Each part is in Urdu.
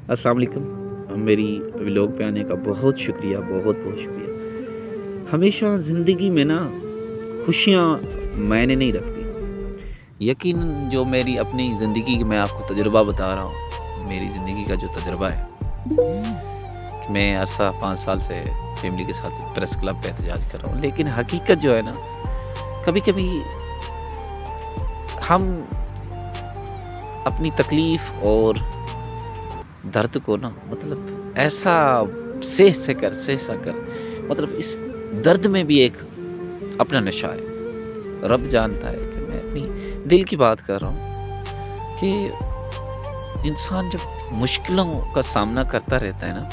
السلام علیکم، میری ولاگ پہ آنے کا بہت شکریہ، بہت بہت شکریہ۔ ہمیشہ زندگی میں نا خوشیاں معنی نہیں رکھتی۔ یقیناً جو میری اپنی زندگی میں آپ کو تجربہ بتا رہا ہوں، میری زندگی کا جو تجربہ ہے کہ میں عرصہ 5 سال سے فیملی کے ساتھ پریس کلب پہ احتجاج کر رہا ہوں، لیکن حقیقت جو ہے نا، کبھی کبھی ہم اپنی تکلیف اور درد کو نا ایسا سہ کر مطلب اس درد میں بھی ایک اپنا نشہ ہے۔ رب جانتا ہے کہ میں اپنی دل کی بات کر رہا ہوں کہ انسان جب مشکلوں کا سامنا کرتا رہتا ہے نا،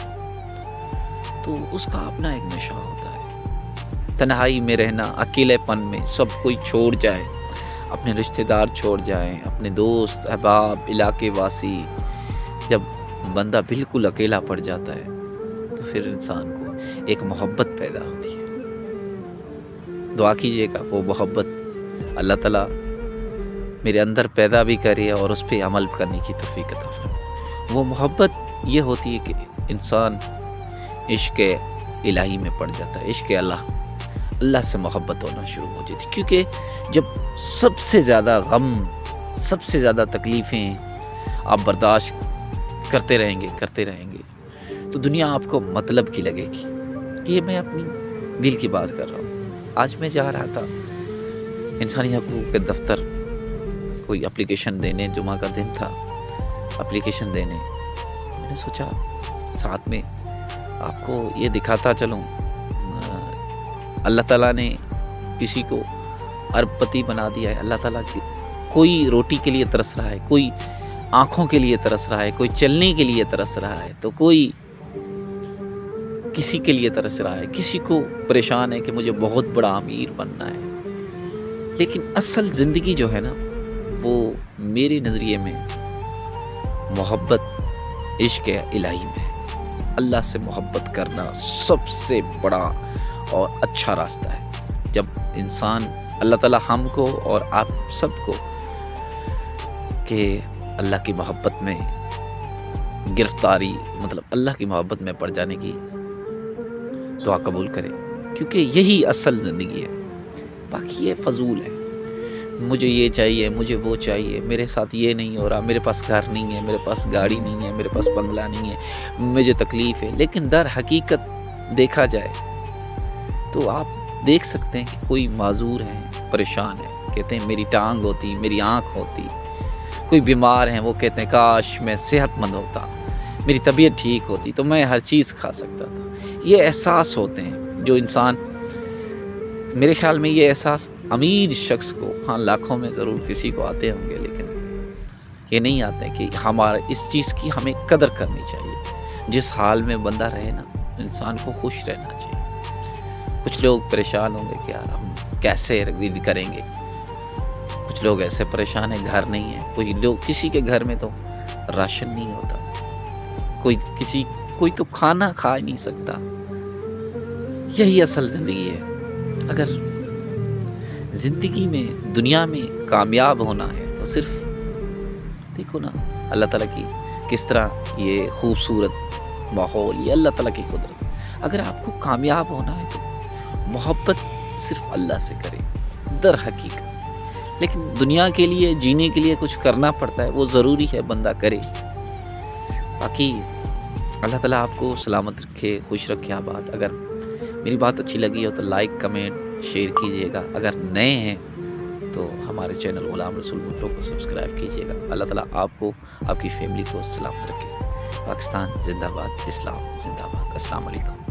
تو اس کا اپنا ایک نشہ ہوتا ہے۔ تنہائی میں رہنا، اکیلے پن میں سب کوئی چھوڑ جائے، اپنے رشتہ دار چھوڑ جائیں، اپنے دوست احباب علاقے واسی، جب بندہ بالکل اکیلا پڑ جاتا ہے تو پھر انسان کو ایک محبت پیدا ہوتی ہے۔ دعا کیجیے گا وہ محبت اللہ تعالیٰ میرے اندر پیدا بھی کرے اور اس پہ عمل کرنے کی توفیق عطا فرمائے۔ وہ محبت یہ ہوتی ہے کہ انسان عشق الہی میں پڑ جاتا ہے، عشق اللہ سے محبت ہونا شروع ہو جاتی ہے، کیونکہ جب سب سے زیادہ غم، سب سے زیادہ تکلیفیں آپ برداشت کرتے رہیں گے تو دنیا آپ کو مطلب کی لگے گی۔ کہ یہ میں اپنی دل کی بات کر رہا ہوں۔ آج میں جا رہا تھا انسانی حقوق کے دفتر، کوئی اپلیکیشن دینے، جمعہ کا دن تھا، اپلیکیشن دینے۔ میں نے سوچا ساتھ میں آپ کو یہ دکھاتا چلوں، اللہ تعالیٰ نے کسی کو ارب پتی بنا دیا ہے۔ اللہ تعالیٰ کی کوئی روٹی کے لیے ترس رہا ہے، کوئی آنکھوں کے لیے ترس رہا ہے، کوئی چلنے کے لیے ترس رہا ہے، تو کوئی کسی کے لیے ترس رہا ہے، کسی کو پریشان ہے کہ مجھے بہت بڑا امیر بننا ہے۔ لیکن اصل زندگی جو ہے نا، وہ میرے نظریے میں محبت عشق الہی میں ہے۔ اللہ سے محبت کرنا سب سے بڑا اور اچھا راستہ ہے۔ جب انسان اللہ تعالیٰ ہم کو اور آپ سب کو کہ اللہ کی محبت میں گرفتاری، اللہ کی محبت میں پڑ جانے کی دعا قبول کرے، کیونکہ یہی اصل زندگی ہے۔ باقی یہ فضول ہے، مجھے یہ چاہیے، مجھے وہ چاہیے، میرے ساتھ یہ نہیں ہو رہا، میرے پاس گھر نہیں ہے، میرے پاس گاڑی نہیں ہے، میرے پاس بنگلہ نہیں ہے، مجھے تکلیف ہے۔ لیکن در حقیقت دیکھا جائے تو آپ دیکھ سکتے ہیں کہ کوئی معذور ہے، پریشان ہے، کہتے ہیں میری ٹانگ ہوتی، میری آنکھ ہوتی۔ کوئی بیمار ہیں، وہ کہتے ہیں کاش میں صحت مند ہوتا، میری طبیعت ٹھیک ہوتی تو میں ہر چیز کھا سکتا تھا۔ یہ احساس ہوتے ہیں جو انسان، میرے خیال میں یہ احساس امیر شخص کو، ہاں لاکھوں میں ضرور کسی کو آتے ہوں گے، لیکن یہ نہیں آتے کہ ہمارا اس چیز کی ہمیں قدر کرنی چاہیے۔ جس حال میں بندہ رہے نا، انسان کو خوش رہنا چاہیے۔ کچھ لوگ پریشان ہوں گے کہ یار ہم کیسے رگید کریں گے، کچھ لوگ ایسے پریشان ہیں گھر نہیں ہے، کسی کے گھر میں تو راشن نہیں ہوتا، کوئی تو کھانا کھا ہی نہیں سکتا۔ یہی اصل زندگی ہے۔ اگر زندگی میں، دنیا میں کامیاب ہونا ہے تو صرف دیکھو نا اللہ تعالیٰ کی کس طرح یہ خوبصورت ماحول، یہ اللہ تعالیٰ کی قدرت۔ اگر آپ کو کامیاب ہونا ہے تو محبت صرف اللہ سے کرے در حقیقت۔ لیکن دنیا کے لیے، جینے کے لیے کچھ کرنا پڑتا ہے، وہ ضروری ہے بندہ کرے۔ باقی اللہ تعالیٰ آپ کو سلامت رکھے، خوش رکھے، آباد۔ اگر میری بات اچھی لگی ہو تو لائک، کمنٹ، شیئر کیجیے گا۔ اگر نئے ہیں تو ہمارے چینل غلام رسول بھٹو کو سبسکرائب کیجیے گا۔ اللہ تعالیٰ آپ کو، آپ کی فیملی کو سلامت رکھے۔ پاکستان زندہ باد، اسلام زندہ باد۔ السلام علیکم۔